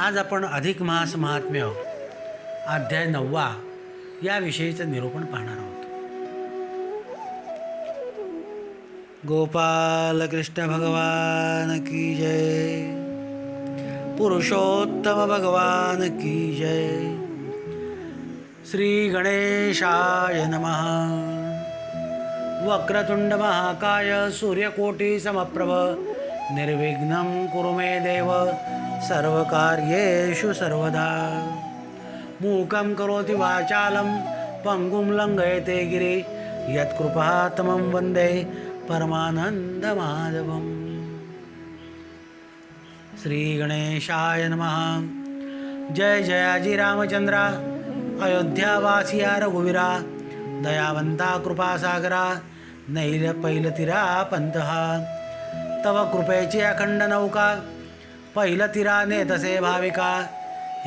आज आपण अधिक मास महात्म्य अध्याय 9 याविषयीचं निरूपण पाहणार आहोत. गोपाल कृष्ण भगवान की जय. पुरुषोत्तम भगवान की जय. श्री गणेशाय नमः. वक्रतुंड महाकाय सूर्यकोटी समप्रभ निर्विघ्नं कुरु मे देव सर्वकार्येषु सर्वदा. मूकं करोति वाचालं पंगुं लंघयते गिरि यत्कृपातमं वन्दे परमानन्दमाधवम्. श्री गणेशाय नमः. जय जयाजी रामचंद्रा अयोध्यावासिया रघुवीरा दयावंता कृपासागरा नैल पैलतीरा पंतहा. तव कृपेची अखंड नौका पैलतीरा नेतसे भाविका.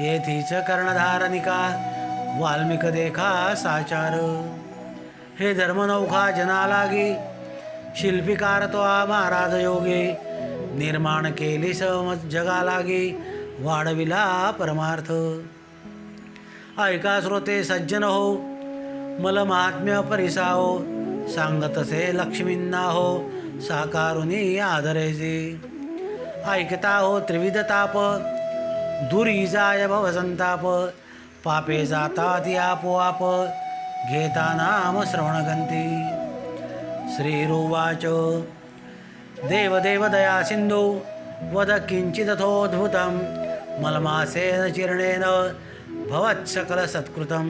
येथीच कर्णधारनिका वाल्मिक देखा साचार. हे धर्मनौका जना लागी शिल्पीकार तो महाराज योगी. निर्माण केली समज जगा लागी वाढविला परमार्थ. ऐका श्रोते सज्जन हो मल महात्म्य परिसाहो. सांगतसे लक्ष्मींना हो साकारुनी आदरेचे. ऐकता हो त्रिविध ताप दुरी जाय भवसंताप. पापे जातात आपोआप घेता नाम श्रवणगंती. श्रीरुवाच देवदेव दया सिंधू वद किंचिदथोद्भुतं मलमासेन चिरणेन भवत्सकल सत्कृतं.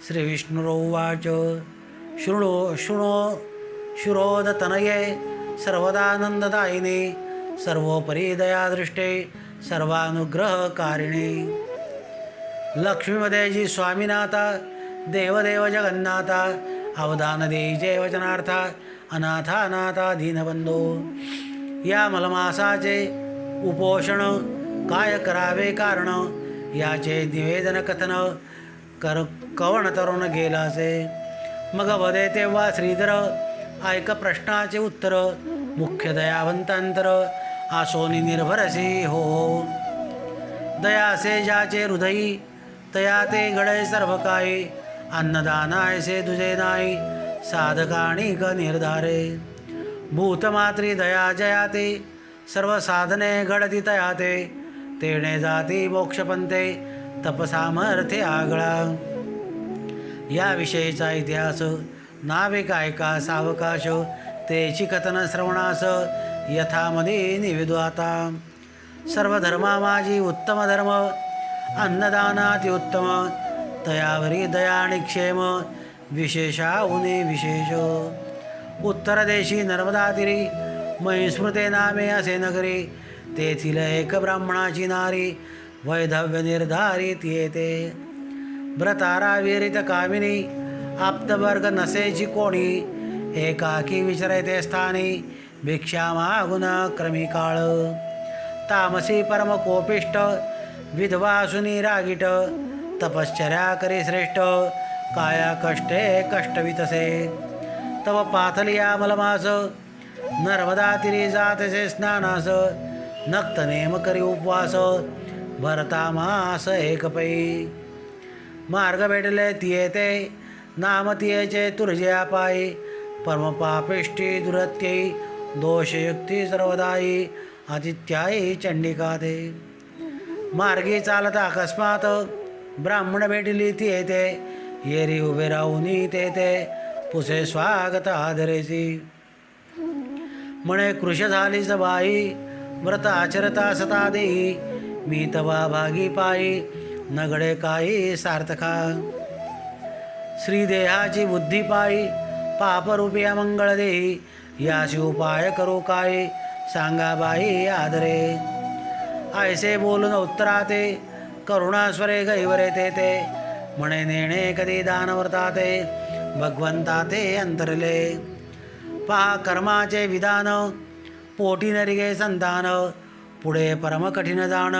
श्रीविष्णुरुवाच शृणो शुरोदतनये सर्वदानन्ददायिने सर्वोपरि दयादृष्टे सर्वानुग्रहकारिणे. लक्ष्मीमध्ये जी स्वामीनाथा देवदेव जगन्नाथा अवदान देईचे वचनार्था अनाथानाथा दीनबंधो. या मलमासाचे उपोषण काय करावे कारण याचे निवेदन कथन कवण तरुण गेलासे. मग वदे तेव्हा श्रीधर ऐक प्रश्नाचे उत्तर. मुख्य दयावंतांतर आसोनी निर्भरसी हो. दयासे ज्याचे हृदयी तया ते घडे सर्व काही. अन्नदानायसे तुझे नाही साधकाणी क निर्धारे. भूतमात्री दया जयाते सर्व साधने घडती तयाते. तेणे जाती मोक्षपंथे तपसामर्थ्य आगळा. याविषयीचा इतिहास नाविक ऐका सावकाश. तेची कथन श्रवणास यथामध्ये निवेदू आता. सर्व धर्मा माझी उत्तम धर्म अन्नदानाति उत्तम. तयावरी दया आणि क्षेम विशेषा उने विशेष. उत्तर देशी नर्मदा तीरी महिस्मृते नामे असे नगरी. तेथील एक ब्राह्मणाची नारी वैधव्य निर्धारित येते. व्रतारा विरित कामिनी आप्तवर्ग नसेची कोणी. एकाकी विचरते स्थानी भिक्षा मागुन क्रमी काळ. तामसी परम कोपिष्ट विधवासुनी रागीट. तपश्चर्या करी श्रेष्ठ काया कष्टे कष्टवितसे. तव पाथलिया मलमास नर्मदा तिरी जातसे स्नानास. नक्त नेम करी उपवास भरता मास एकपै. मार्ग भेटले तिये नाम तियेचे तुर्जया पायी. परमपापिष्टी दुरत्यै दोषयुक्ती सर्वदायी आदित्यायी चंडिका ते. मार्गी चालता अकस्मात ब्राह्मण भेटली ती येते. येरी उभे राहूनी ते पुसे स्वागत आदरेसी. म्हणे कृश झालीच बाई व्रत आचरता सता देई. मी तवा भागी पायी नगडे काही सार्थका. श्रीदेहाची बुद्धी पायी पापरूपी अमंगळ देई. याशी उपाय करू काय सांगा बाई आदरे. ऐसे बोलून उत्तराते करुणास्वरे गैवरे ते. म्हणे नेणे कधी दानव्रताते भगवंता ते अंतरले. पहा कर्माचे विधान पोटी नरिगे संतान. पुढे परम कठीण जाण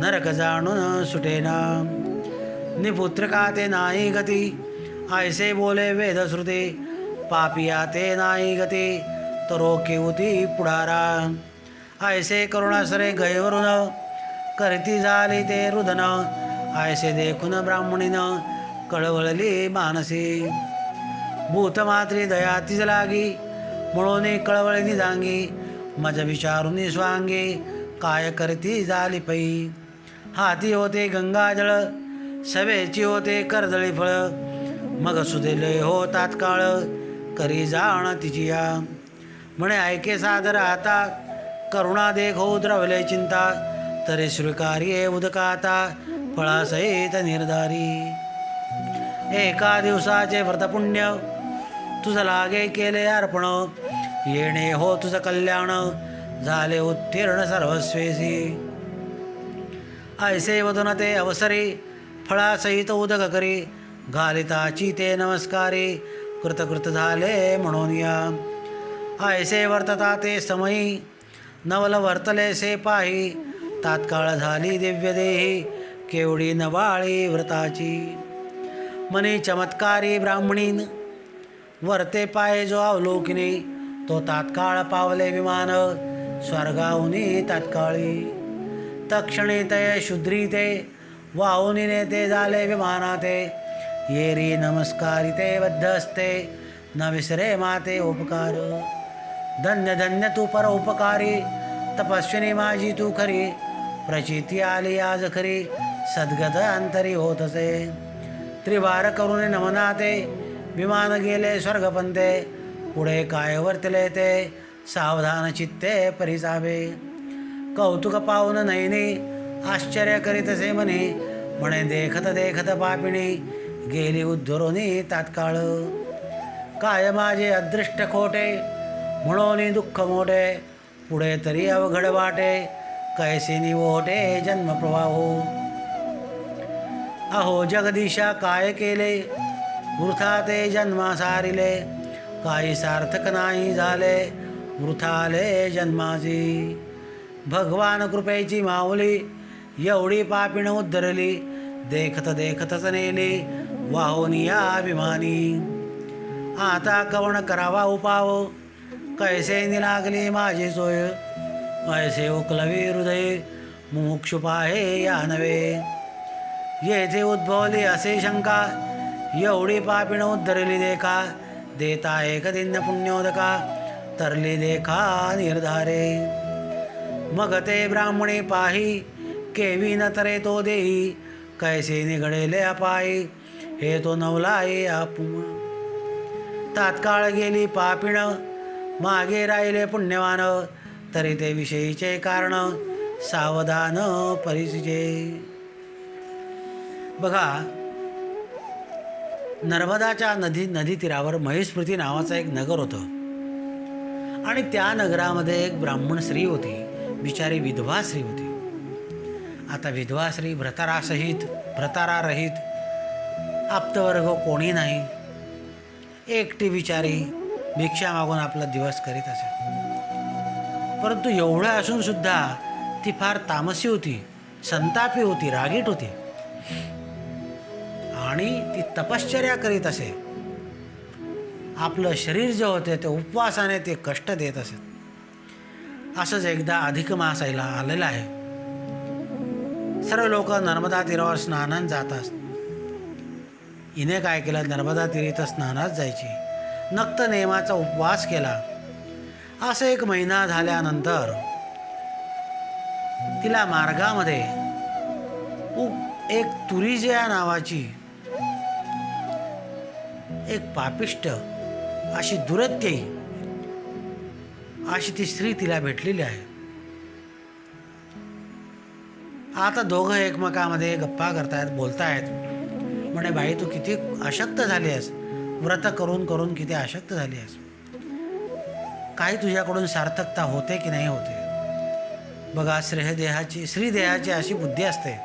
नरक जाणून सुटेना. निपुत्रका ते नाही गती ऐसे बोले वेदश्रुती. पापिया ते नाही गती तरो केवती पुढारा. ऐसे करुणासरे गैवरून करती झाली ते रुदन, आयसे देखून ब्राह्मणीनं कळवळली मानसी. भूतमात्री दया तिज लागी, म्हणून कळवळी जांगी. मज विचारून स्वांगी, काय करती झाली पै. हाती होते गंगाजळ, सवेची होते कर्दळी फळ. मग सुदेले हो तात्काळ, करी जाण तिची या. म्हणे ऐके सादर आता, करुणा देख हो द्रवले चिंता. तरी स्वीकार्ये उदकाता, फळासहित निर्धारी. एका दिवसाचे व्रतपुण्य, तुझ लागे केले अर्पण. येणे हो तुझ कल्याण, झाले उत्तीर्ण सर्वस्वेसी. ऐसे वदन ते अवसरी, फळासहित उदक करी. घालिताची ते नमस्कारी, कृतकृत झाले म्हणून या. ऐसे वर्तता ते समयी, नवल वर्तले से पाही. तात्काळ झाली दिव्य देही, केवढी नवाळी व्रताची. मनी चमत्कारी ब्राह्मणीन, वर्ते पाय जो अवलोकिनी. तो तात्काळ पावले विमान, स्वर्गाहुनी तात्काळी. तक्षणी ते शुद्री ते, वाहुनी ते झाले विमानाते. येरी नमस्कारी ते बद्ध असते, न विसरे माते उपकार. धन्य धन्य तू पर उपकारी, तपस्विनी माझी तू खरी. प्रचिती आली आज खरी, सद्गत अंतरी होतसे. त्रिवार करून नमनाते, विमान गेले स्वर्गपंते. पुढे काय वर्तले ते, सावधान चित्ते परिसावे. कौतुक पाहून नयनी, आश्चर्य करीतसे मनी. म्हणे देखत देखत पापिणी, गेली उद्धरोनी तात्काळ. काय माझे अदृष्ट खोटे, म्हणून दुःख मोठे. पुढे तरी अवघड वाटे, कैसे निवोटे जन्म प्रवाहो. अहो जगदीशा काय केले, वृथा ते जन्मा सारिले. काही सार्थक नाही झाले, वृथाले जन्माची. भगवान कृपेची माऊली, एवढी पापिण उद्धरली. देखत देखतच नेली, वाहुनिया अभिमानी. आता कवण करावा उपाव, कैसे निलागली माझी सोय. ऐसे उकलवी हृदय, मुमुक्षु पाहे या नवे. येथे उद्भवली असे शंका, एवढी पापिण उद्धरली देखा. देता एक दिन पुण्योदका, तरली देखा निर्धारे. मग ते ब्राह्मणे पाही, केवी न तरे तो देई. कैसे निघडेले अपायी, हे तो नवलाये आपुम. तात्काळ गेली पापिण, मागे राहिले पुण्यवान. तरी ते विषयीचे कारण, सावधान परिसिजे. बघा, नर्मदाच्या नदी तीरावर महेस्मृती नावाचं एक नगर होतं. आणि त्या नगरामध्ये एक ब्राह्मण स्त्री होती, बिचारी विधवा स्त्री होती. आता विधवा स्त्री भ्रतारारहित, आप्तवर्ग कोणी नाही. एकटी बिचारी भिक्षा मागून आपला दिवस करीत असे. परंतु एवढं असून सुद्धा ती फार तामसी होती, संतापी होती, रागीट होती. आणि ती तपश्चर्या करीत असे. आपलं शरीर जे होते ते उपवासाने ते कष्ट देत असे. असंच एकदा अधिक मास आलेला आहे. सर्व लोक नर्मदा तीरावर स्नानात जातात. हिने काय केलं, नर्मदा तीरी तर स्नानात जायची, नक्त नेमाचा उपवास केला. असं 1 महिना झाल्यानंतर तिला मार्गामध्ये एक तुरीजया नावाची एक पापिष्ट अशी दुरत्ययी अशी ती स्त्री तिला भेटलेली आहे. आता दोघं एकमेकामध्ये गप्पा करतायत, बोलतायत. म्हणे बाई, तू किती अशक्त झाली आहेस, व्रत करून करून किती अशक्त झाली आहेस. काही तुझ्याकडून सार्थकता होते की नाही होते. बघा, श्रीदेहाची अशी बुद्धी असते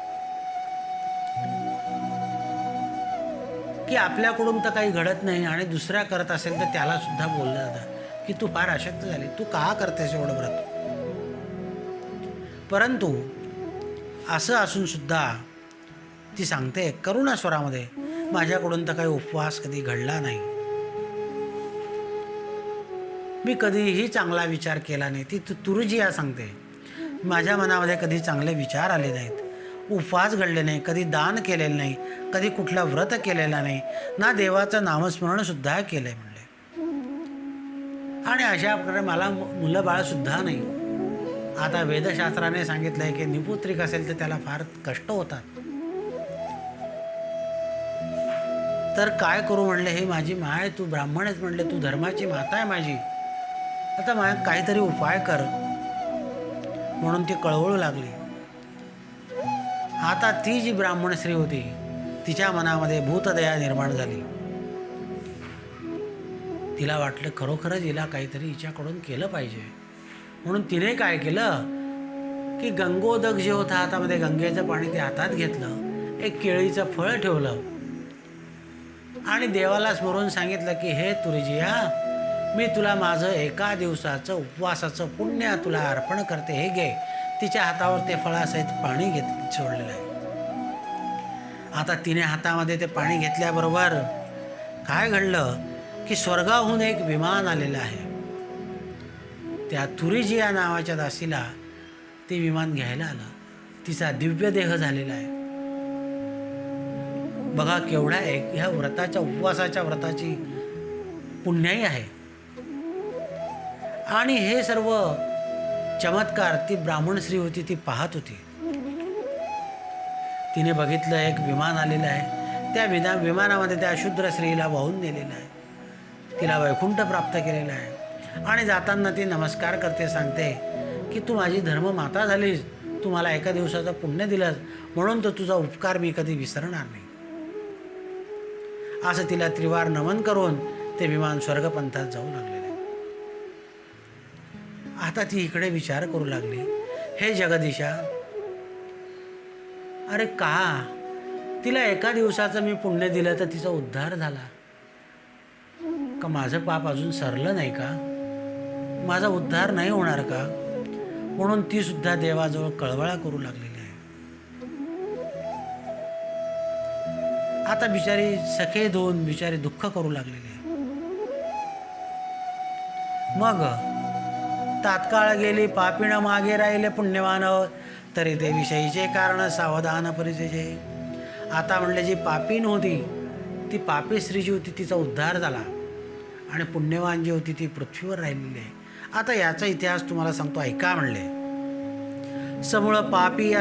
की आपल्याकडून तर काही घडत नाही आणि दुसऱ्या करत असेल तर त्याला सुद्धा बोललं जातं की तू फार अशक्त झाली, तू का करतेस एवढं व्रत. परंतु असं असून सुद्धा ती सांगते करुणा स्वरामध्ये, माझ्याकडून तर काही उपवास कधी घडला नाही, मी कधीही चांगला विचार केला नाही. ती तुरुजिया सांगते. माझ्या मनामध्ये कधी चांगले विचार आले नाहीत, उपवास घडले नाही, कधी दान केलेलं नाही, कधी कुठलं व्रत केलेलं नाही, ना देवाचं नामस्मरणसुद्धा केलं आहे म्हणले. आणि अशा प्रकारे मला मुलं बाळसुद्धा नाही. आता वेदशास्त्राने सांगितलं आहे की निपुत्रिक असेल तर त्याला फार कष्ट होतात. तर काय करू म्हणले, हे माझी माय, तू ब्राह्मण आहेस म्हणले, तू धर्माची माता आहे माझी, आता काहीतरी उपाय कर म्हणून ती कळवळू लागली. आता ती जी ब्राह्मण स्त्री होती तिच्या मनामध्ये भूतदया निर्माण झाली. तिला वाटलं खरोखरच हिला काहीतरी हिच्याकडून केलं पाहिजे. म्हणून तिने काय केलं की गंगोदक जे होतं हातामध्ये, गंगेचं पाणी ते हातात घेतलं, एक केळीचं फळ ठेवलं आणि देवाला स्मरून सांगितलं की हे तुरीजिया, मी तुला माझं एका दिवसाचं उपवासाचं पुण्य तुला अर्पण करते, हे घे. तिच्या हातावर ते फळासहित पाणी सोडलेलं आहे. आता तिने हातामध्ये ते पाणी घेतल्याबरोबर काय घडलं की स्वर्गाहून एक विमान आलेलं आहे. त्या तुरीजिया नावाच्या दासीला ते विमान घ्यायला आलं. तिचा दिव्य देह झालेला आहे. बघा केवढा एक ह्या व्रताच्या, उपवासाच्या व्रताची पुण्याई आहे. आणि हे सर्व चमत्कार ती ब्राह्मण स्त्री होती ती पाहत होती. तिने बघितलं एक विमान आलेलं आहे. त्या विमानामध्ये त्या शूद्र स्त्रीला वाहून नेलेलं आहे, तिला वैकुंठ प्राप्त केलेलं आहे. आणि जाताना ती नमस्कार करते, सांगते की तू माझी धर्ममाता झालीस, तू मला एका दिवसाचं पुण्य दिलंस, म्हणून तर तुझा उपकार मी कधी विसरणार नाही. असं तिला त्रिवार नमन करून ते विमान स्वर्गपंथात जाऊ लागलेले. आता ती इकडे विचार करू लागली, हे जगदीशा, अरे का तिला एका दिवसाचं मी पुण्य दिलं तर तिचा उद्धार झाला का? माझं पाप अजून सरलं नाही का? माझा उद्धार नाही होणार का? म्हणून ती सुद्धा देवाजवळ कळवळा करू लागलेली आहे. आता बिचारी सखे दोन बिचारी दुःख करू लागलेले आहे. मग तात्काळ गेली पापीण मागे राहिले पुण्यवान, तरी ते विषयीचे कारण सावधान परिचय. आता म्हणले जी पापीण होती ती पापी स्त्री जी होती तिचा उद्धार झाला आणि पुण्यवान जी होती ती पृथ्वीवर राहिलेली आहे. आता याचा इतिहास तुम्हाला सांगतो, ऐका म्हणले. समूळ पापी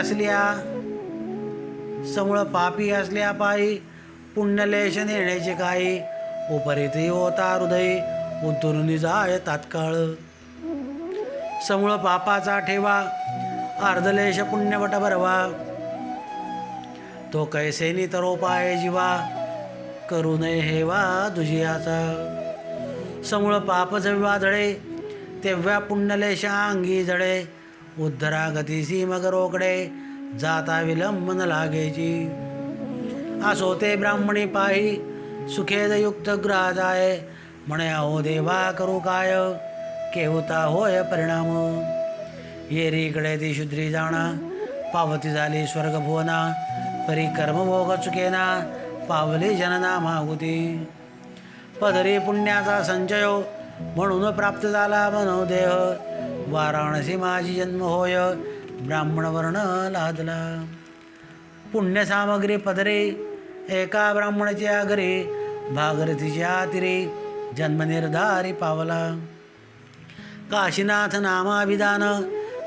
असल्या पायी पुण्यलेश नेण्याचे काही, उपरिती होता हृदय उतरून जाय तात्काळ. समूळ पापाचा ठेवा अर्धलेश पुण्यवट भरवा, तो कैसेनी तरोपाय जीवा करू नये हेवा दुजियाचा. समूळ पाप जेव्हा जळे तेव्हा पुण्यलेशा अंगी जळे, उद्धरा गतीसी मग रोकडे जाता विलंब न लागेची. असो ते ब्राह्मणी पाही सुखेदयुक्त ग्रह जाय, म्हणे अहो देवा करू काय केहुता होय परिणाम. येरीकडे ती शुद्री जाणा पावती झाली स्वर्गभुवना, परी कर्मभोग चुकेना पावली जनना मागुती. पदरी पुण्याचा संचय म्हणून प्राप्त झाला मनोदेह, वाराणसी माझी जन्म होय ब्राह्मण वर्ण लादला. पुण्यसामग्री पदरी एका ब्राह्मणाच्या घरी, भागरथीच्या तिरी जन्मनिर्धारी पावला. काशीनाथ नामाभिधान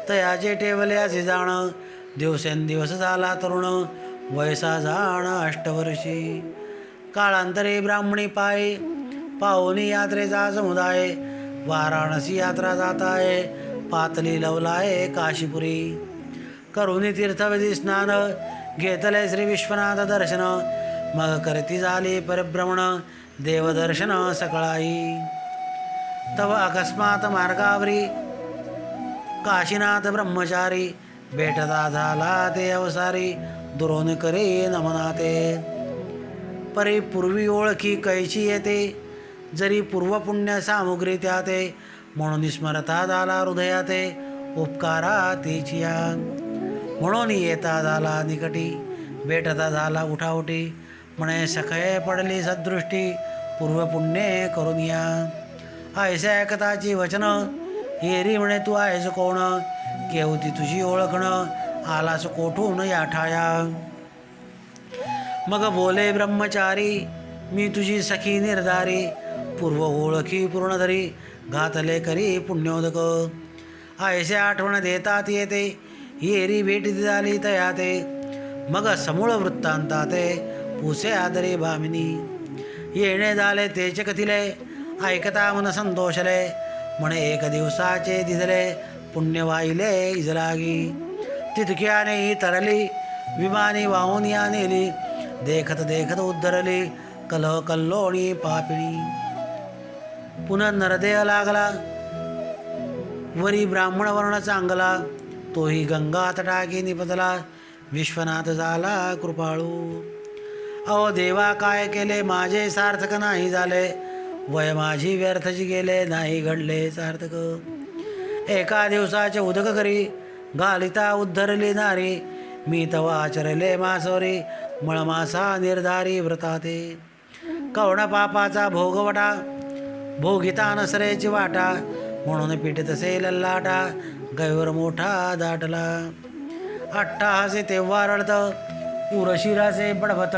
तयाचे टेवल्याचे जाण, दिवसेंदिवस झाला तरुण वयसा जाण 8 वर्षी. काळांतरे ब्राह्मणी पाय पाहुनी यात्रेचा समुदाय, वाराणसी यात्रा जाताय पातली लवलाय काशीपुरी. करुणी तीर्थविधी स्नान घेतले श्री विश्वनाथ दर्शन, मग करती झाली परिभ्रमण देवदर्शन सकळाई. तव अकस्मात मार्गावरी काशीनाथ ब्रह्मचारी, भेटता झाला ते अवसारी दुरोन करे नमनाते. परी पूर्वी ओळखी कैची येते, जरी पूर्वपुण्य सामुग्री त्याते, म्हणून स्मरता झाला हृदयाते उपकारा तिचिया. म्हणून येता झाला निकटी भेटता झाला उठाउठी, म्हणे सखय पडली सदृष्टी पूर्वपुण्ये करून या. ऐसे ऐकताची वचन येरी म्हणे तू आहेस कोण, केवती तुझी ओळखणं आलास कोठून या ठाया. मग बोले ब्रह्मचारी मी तुझी सखी निर्धारी. पूर्व ओळखी पूर्ण धरी घातले करी पुण्योदक. ऐसे आठवण देतात येते येरी भेट झाली तया ते. मग समूळ वृत्तांताते पुसे आदरे भामिनी. येणे झाले तेच कथिले ऐकता मन संतोषले. म्हणे एक दिवसाचे दिसले पुण्य वाहिले इजलागी. तितक्याने तरली विमानी वाहून या नेली. देखत देखत उद्धरली कलह कल्लोणी पापिणी. पुन्हा नरदेह लागला वरी ब्राह्मण वर्ण चांगला. तोही गंगा तटाकी निपतला विश्वनाथ झाला कृपाळू. अहो देवा काय केले माझे सार्थक नाही झाले. वय माझी व्यर्थची गेले नाही घडले सार्थक. एका दिवसाचे उदक करी घालिता उद्धरली नारी. मी तवा आचरले मासोरी मळमासा निर्धारी व्रताते. कवण पापाचा भोगवटा भोगिता नसरेची वाटा. म्हणून पीठ तसे लल्लाटा गैवर मोठा दाटला. अट्टाहासे तेव्हा रडत उरशिरासे बडबत.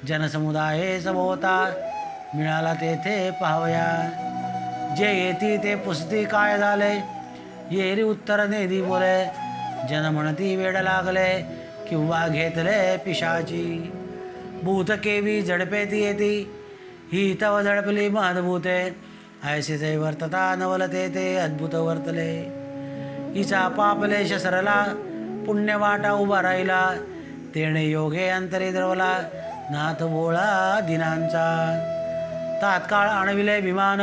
जनसमुदाय सभोवता मिळाला तेथे पाहूया. जे येती ते पुसती काय झाले येरी उत्तर नेदी बोले. जन म्हणती वेड लागले किंवा घेतले पिशाची. भूत केवी झडपेती येती ही तव झडपली महद्भूते. ऐसे वर्तता नवलते ते अद्भुत वर्तले. हिचा पापलेश सरला पुण्य वाटा उभा राहिला. तेणे योगे अंतरी द्रवला नाथ भोळा दिनांचा. तात्काळ आणविले विमान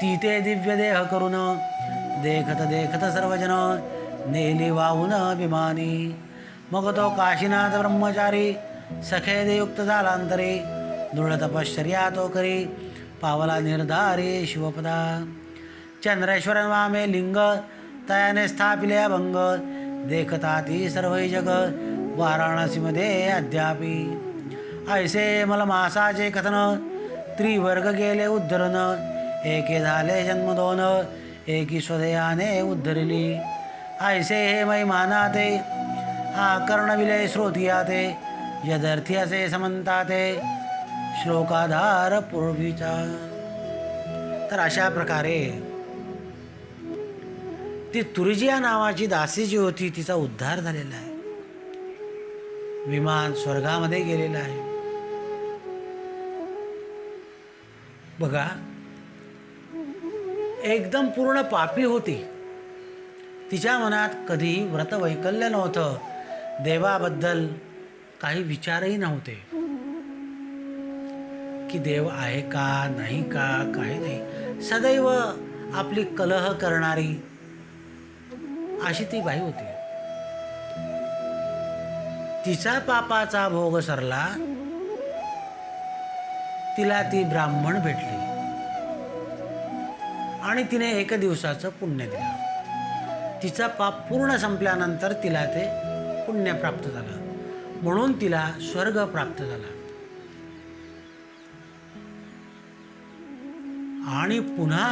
ती ते दिव्य देह करून. देखत देखत सर्वजन नेली वाहून विमानी. मग तो काशीनाथ ब्रह्मचारी सखेदयुक्त झालांतरी. दृढ तपश्चर्या तो करी पावला निर्धारी शिवपदा. चंद्रेश्वर वामे लिंग तयाने स्थापिले अभंग. देखता ती सर्व जग वाराणसीमध्ये अद्यापी. ऐसे मलमासाचे कथन त्रिवर्ग गेले उद्धरण. एके झाले जन्म दोन एकी स्वदयाने उद्धरली. ऐसे हे महिमाना ते कर्णविले श्रोतिया ते. यदर्थी असे समंता ते श्लोकाधार पूर्वीचा. तर अशा प्रकारे ती तुरजिया नावाची दासी जी होती तिचा उद्धार झालेला आहे. विमान स्वर्गामध्ये गेलेलं आहे. बघा एकदम पूर्ण पापी होती. तिच्या मनात कधीही व्रतवैकल्य नव्हतं. देवाबद्दल काही विचारही नव्हते की देव आहे का नाही का काही नाही. सदैव आपली कलह करणारी अशी ती बाई होती. तिचा पापाचा भोग सरला. तिला ती ब्राह्मण भेटली आणि तिने एक दिवसाचं पुण्य दिलं. तिचा पाप पूर्ण संपल्यानंतर तिला ते पुण्य प्राप्त झालं म्हणून तिला स्वर्ग प्राप्त झाला. आणि पुन्हा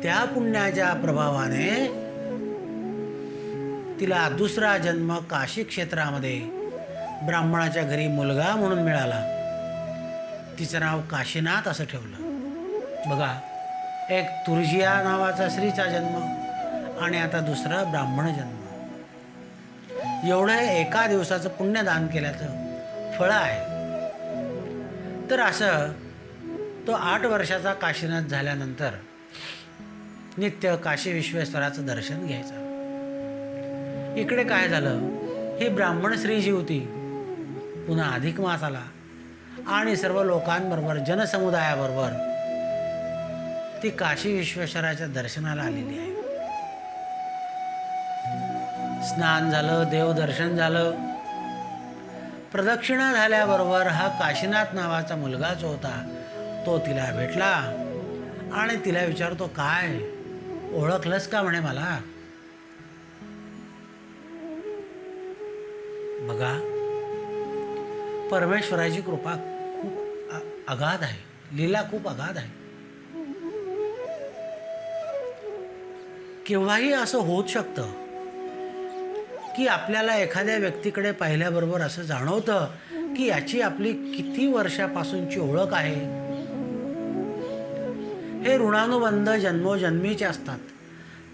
त्या पुण्याच्या प्रभावाने तिला दुसरा जन्म काशी क्षेत्रामध्ये ब्राह्मणाच्या घरी मुलगा म्हणून मिळाला. तिचं नाव काशीनाथ असं ठेवलं. बघा एक तुरजिया नावाचा स्त्रीचा जन्म आणि आता दुसरा ब्राह्मण जन्म. एवढं एका दिवसाचं पुण्यदान केल्याचं फळ आहे. तर असं तो 8 वर्षाचा काशीनाथ झाल्यानंतर नित्य काशी विश्वेश्वराचं दर्शन घ्यायचं. इकडे काय झालं, ही ब्राह्मण स्त्री जी होती पुन्हा अधिक मास आला आणि सर्व लोकांबरोबर जनसमुदायाबरोबर ती काशी विश्वेश्वराच्या दर्शनाला आलेली आहे. स्नान झालं, देवदर्शन झालं, प्रदक्षिणा झाल्याबरोबर हा काशीनाथ नावाचा मुलगा जो होता तो तिला भेटला आणि तिला विचारतो, काय ओळखलंस का म्हणे मला. बघा परमेश्वराची कृपा खूप अगाध आहे, लीला खूप अगाध आहे. केव्हाही असं होत शकतं की आपल्याला एखाद्या व्यक्तीकडे पाहिल्याबरोबर असं जाणवतं की याची आपली किती वर्षापासूनची ओळख आहे. हे ऋणानुबंध जन्मोजन्मीचे असतात.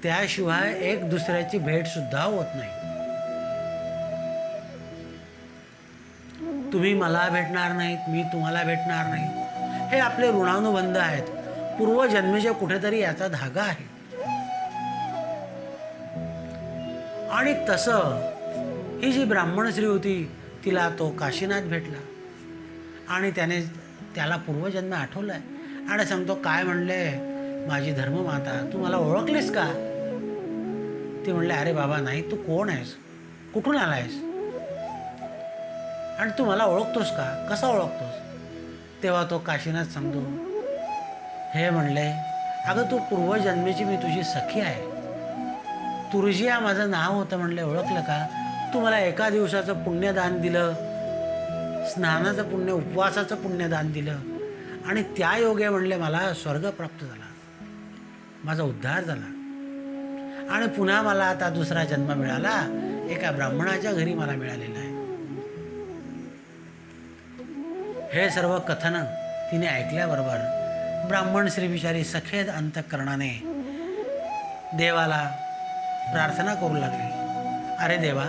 त्याशिवाय एक दुसऱ्याची भेटसुद्धा होत नाही. तुम्ही मला भेटणार नाहीत, मी तुम्हाला भेटणार नाही. हे आपले ऋणानुबंध आहेत. पूर्वजन्मीचे कुठेतरी याचा धागा आहे. आणि तसं ही जी ब्राह्मण स्त्री होती तिला तो काशीनाथ भेटला आणि त्याला पूर्वजन्म आठवलाय आणि सांगतो, काय म्हणले माझी धर्ममाता, तू मला ओळखलीस का? ती म्हणले, अरे बाबा नाही, तू कोण आहेस, कुठून आला आहेस आणि तू मला ओळखतोस का, कसा ओळखतोस? तेव्हा तो काशीनाथ सांगतो, हे म्हणले, अगं तू पूर्वजन्मेची मी तुझी सखी आहे. तुरजिया माझं नाव होतं. म्हणले, ओळखलं का? तू मला एका दिवसाचं पुण्यदान दिलं, स्नानाचं पुण्य, उपवासाचं पुण्यदान दिलं आणि त्या योगे म्हणले मला स्वर्ग प्राप्त झाला, माझा उद्धार झाला आणि पुन्हा मला आता दुसरा जन्म मिळाला, एका ब्राह्मणाच्या घरी मला मिळालेला आहे. हे सर्व कथन तिने ऐकल्याबरोबर ब्राह्मण श्री बिचारी सखेद अंतःकरणाने देवाला प्रार्थना करू लागली, अरे देवा,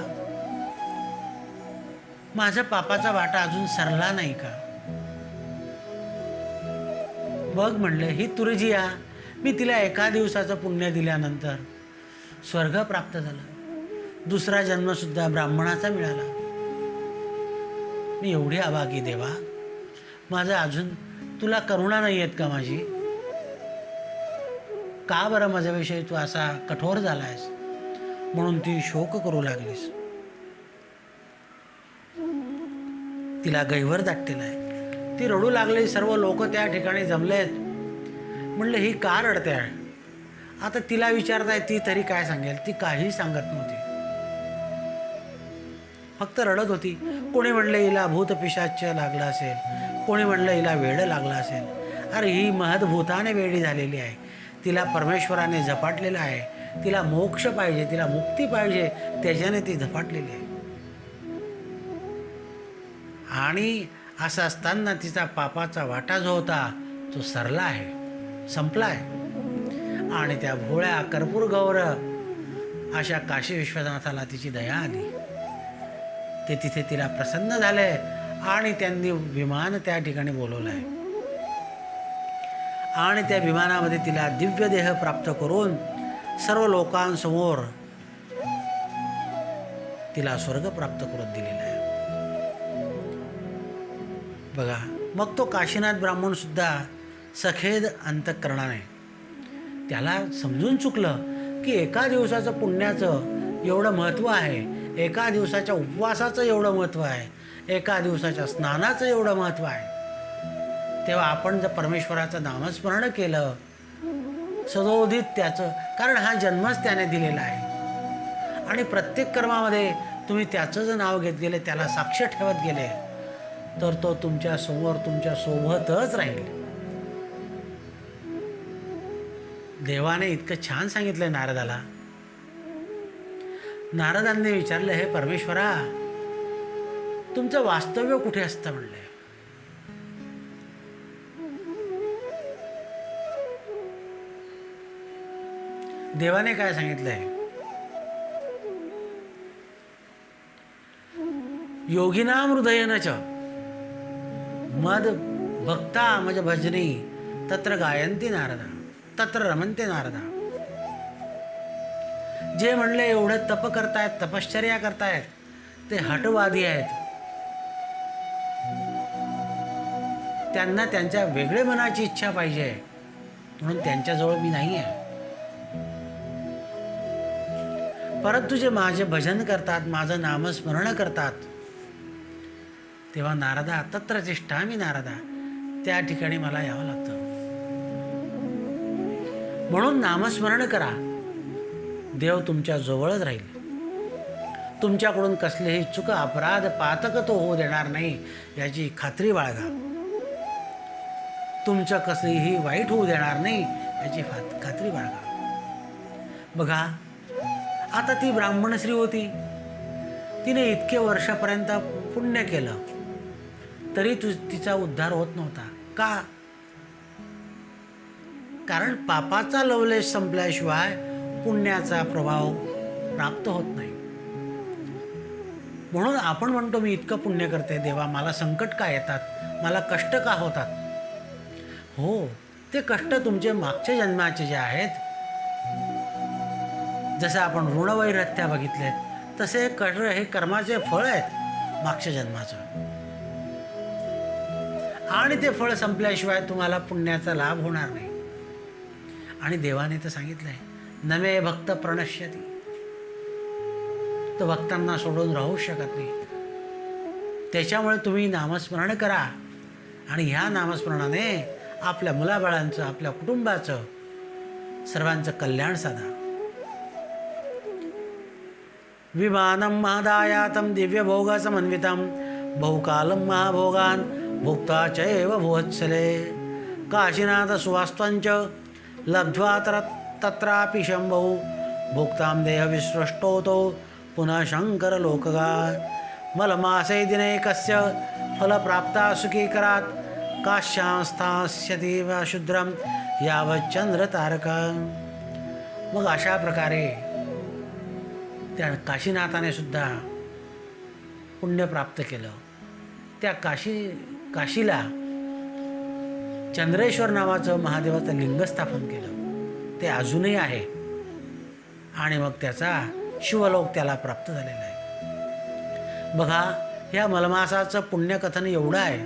माझ्या पापाचा वाटा अजून सरला नाही का? बघ म्हणले, ही तुरजिया, मी तिला एका दिवसाचं पुण्य दिल्यानंतर स्वर्ग प्राप्त झालं, दुसरा जन्मसुद्धा ब्राह्मणाचा मिळाला. मी एवढी अभागी देवा, माझं अजून तुला करुणा नाही येत का माझी? का बरं माझ्याविषयी तू असा कठोर झालायस? म्हणून ती शोक करू लागलीस. तिला गैवर दाटलेला आहे, ती रडू लागली. सर्व लोक त्या ठिकाणी जमलेत. म्हणलं, ही का रडते आहे? आता तिला विचारताय, ती तरी काय सांगेल? ती काही सांगत नव्हती, फक्त रडत होती. कोणी म्हणलं हिला भूतपिशाच लागलं असेल, कोणी म्हणलं हिला वेड लागलं असेल. अरे ही महद्भूताने वेडी झालेली आहे, तिला परमेश्वराने झपाटलेलं आहे, तिला मोक्ष पाहिजे, तिला मुक्ती पाहिजे, त्याच्याने ती झपाटलेली आहे. आणि असं असताना तिचा पापाचा वाटा जो होता तो सरला आहे, संपला आहे. आणि त्या भोळ्या कर्पूर गौर अशा काशी विश्वनाथाला तिची दया आली. ते तिथे तिला प्रसन्न झाले आणि त्यांनी विमान त्या ठिकाणी बोलवलं आहे आणि त्या विमानामध्ये तिला दिव्य देह प्राप्त करून सर्व लोकांसमोर तिला स्वर्ग प्राप्त करून दिलेला आहे. बघा, मग तो काशीनाथ ब्राह्मण सुद्धा सखेद अंतःकरणाने त्याला समजून चुकलं की एका दिवसाचं पुण्याचं एवढं महत्त्व आहे, एका दिवसाच्या उपवासाचं एवढं महत्त्व आहे, एका दिवसाच्या स्नानाचं एवढं महत्त्व आहे. तेव्हा आपण जर परमेश्वराचं नामस्मरण केलं सदोदित त्याचं, कारण हा जन्मच त्याने दिलेला आहे आणि प्रत्येक कर्मामध्ये तुम्ही त्याचं जर नाव घेत गेले, त्याला साक्ष ठेवत गेले, तर तो तुमच्या समोर तुमच्या सोबतच राहील. देवाने इतकं छान सांगितलंय नारदाला. नारदांनी विचारलं, हे परमेश्वरा, तुमचं वास्तव्य कुठे असतं म्हणले? देवाने काय सांगितलंय? योगिनाम हृदयेन च मद भक्ता मज भजनी तत्र गायंती नारदा तत्र रमन्ते नारदा. जे म्हणले एवढे तप करतायत, तपश्चर्या करतायत, ते हटवादी आहेत. त्यांना त्यांच्या वेगळे मनाची इच्छा पाहिजे, म्हणून त्यांच्याजवळ मी नाही आहे. परंतु जे माझे भजन करतात, माझं नामस्मरण करतात, तेव्हा नारदा तत्र तिष्ठामि नारदा, त्या ठिकाणी मला यावं लागतं. म्हणून नामस्मरण करा, देव तुमच्या जवळच राहील. तुमच्याकडून कसलेही चुक, अपराध, पातक तो होऊ देणार नाही याची खात्री बाळगा. तुमचं कसलीही वाईट होऊ देणार नाही याची खात्री बाळगा. बघा, आता ती ब्राह्मण स्त्री होती, तिने इतके वर्षापर्यंत पुण्य केलं तरी तिचा उद्धार होत नव्हता. का? कारण पापाचा लवलेश संपल्याशिवाय पुण्याचा प्रभाव प्राप्त होत नाही. म्हणून आपण म्हणतो मी इतकं पुण्य करते देवा, मला संकट का येतात, मला कष्ट का होतात. हो, ते कष्ट तुमचे मागच्या जन्माचे जे आहेत, जसं आपण ऋणवैरथ्या बघितलेत तसे कष्ट हे कर्माचे फळ आहेत मागच्या जन्माचं. आणि ते फळ संपल्याशिवाय तुम्हाला पुण्याचा लाभ होणार नाही. आणि देवाने तर सांगितलंय, नवे भक्त प्रणश्यती, तो भक्तांना सोडून राहू शकत नाही. त्याच्यामुळे तुम्ही नामस्मरण करा आणि ह्या नामस्मरणाने आपल्या मुलाबाळांचं, आपल्या कुटुंबाचं, सर्वांचं कल्याण साधा. विमानं महदायातं दिव्यभोगसमन्वितं बहुकालं महाभोगान् भुक्ता चैव भुवत्सले काशीनाथ सुवास्त्वञ्च लब्ध्वा तत्रापि शम्भो भुक्तां देहविसृष्टोतो पुनः शङ्करलोकगात् मलमासे दिनैकस्य फलप्राप्ता सुखीकरात् काश्यां स्थास्यति वा शूद्रं यावच्चंद्रतारका. मग अशा प्रकारे त्या काशीनाथाने सुद्धा पुण्य प्राप्त केलं. त्या काशीला चंद्रेश्वर नावाचं महादेवाचं लिंग स्थापन केलं. ते अजूनही आहे आणि मग त्याचा शिवलोक त्याला प्राप्त झालेला आहे. बघा, ह्या मलमासाचं पुण्यकथन एवढं आहे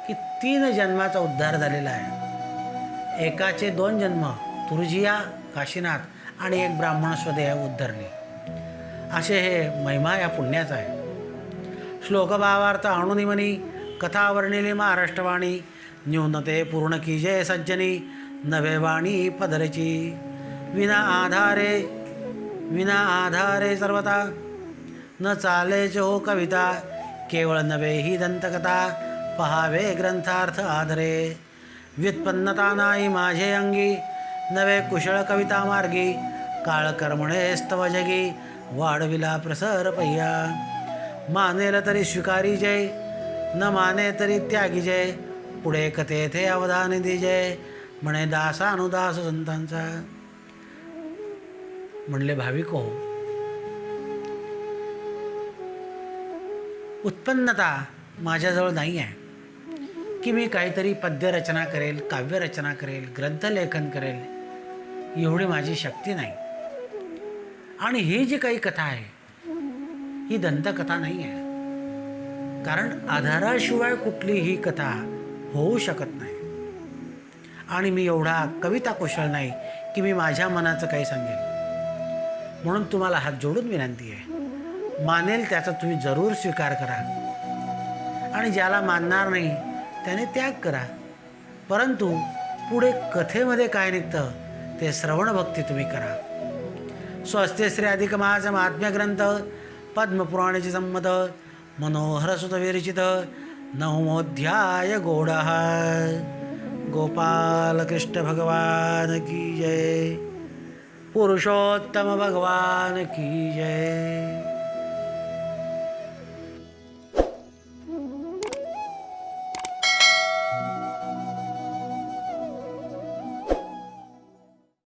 की 3 जन्माचा उद्धार झालेला आहे. एकाचे 2 जन्म तुरजिया, काशीनाथ आणि एक ब्राह्मण स्वदेह उद्धरले. असे हे महिमा या पुण्याचा आहे. श्लोकभावार्थ अणुनिमनी कथा वर्णिली महाराष्ट्रवाणी न्यूनते पूर्ण कीजय सज्जनी नवे वाणी पदरची विना आधारे सर्वता न चाले जो कविता केवळ नवे ही दंतकथा पहावे ग्रंथार्थ आधरे व्युत्पन्नता नाही माझे अंगी नवे कुशळ कविता मार्गी काळ कर्मणे स्तव जगी वाढविला प्रसर पह्या मानेल तरी स्वीकारी जय न माने तरी त्यागी जय पुढे कथेथे अवधान दिजय म्हणे दासानुदास संतांचा. म्हणले भाविको, उत्पन्नता माझ्याजवळ नाही आहे की मी काहीतरी पद्यरचना करेल, काव्यरचना करेल, ग्रंथलेखन करेल, एवढी माझी शक्ती नाही. आणि ही जी काही कथा आहे ही दंतकथा नाही आहे, कारण आधाराशिवाय कुठलीही कथा होऊ शकत नाही. आणि मी एवढा कविता कुशल नाही की मी माझ्या मनाचं काही सांगेल. म्हणून तुम्हाला हात जोडून विनंती आहे, मानेल त्याचा तुम्ही जरूर स्वीकार करा आणि ज्याला मानणार नाही त्याने त्याग करा. परंतु पुढे कथेमध्ये काय निघतं ते श्रवणभक्ती तुम्ही करा. स्वस्ते श्री अधिक महाचा महात्म्य ग्रंथ पद्मपुराणाचे संमत मनोहर सुत विरचित नवमोध्याय गोडः. गोपाल कृष्ण भगवान की जय. पुरुषोत्तम भगवान की जय.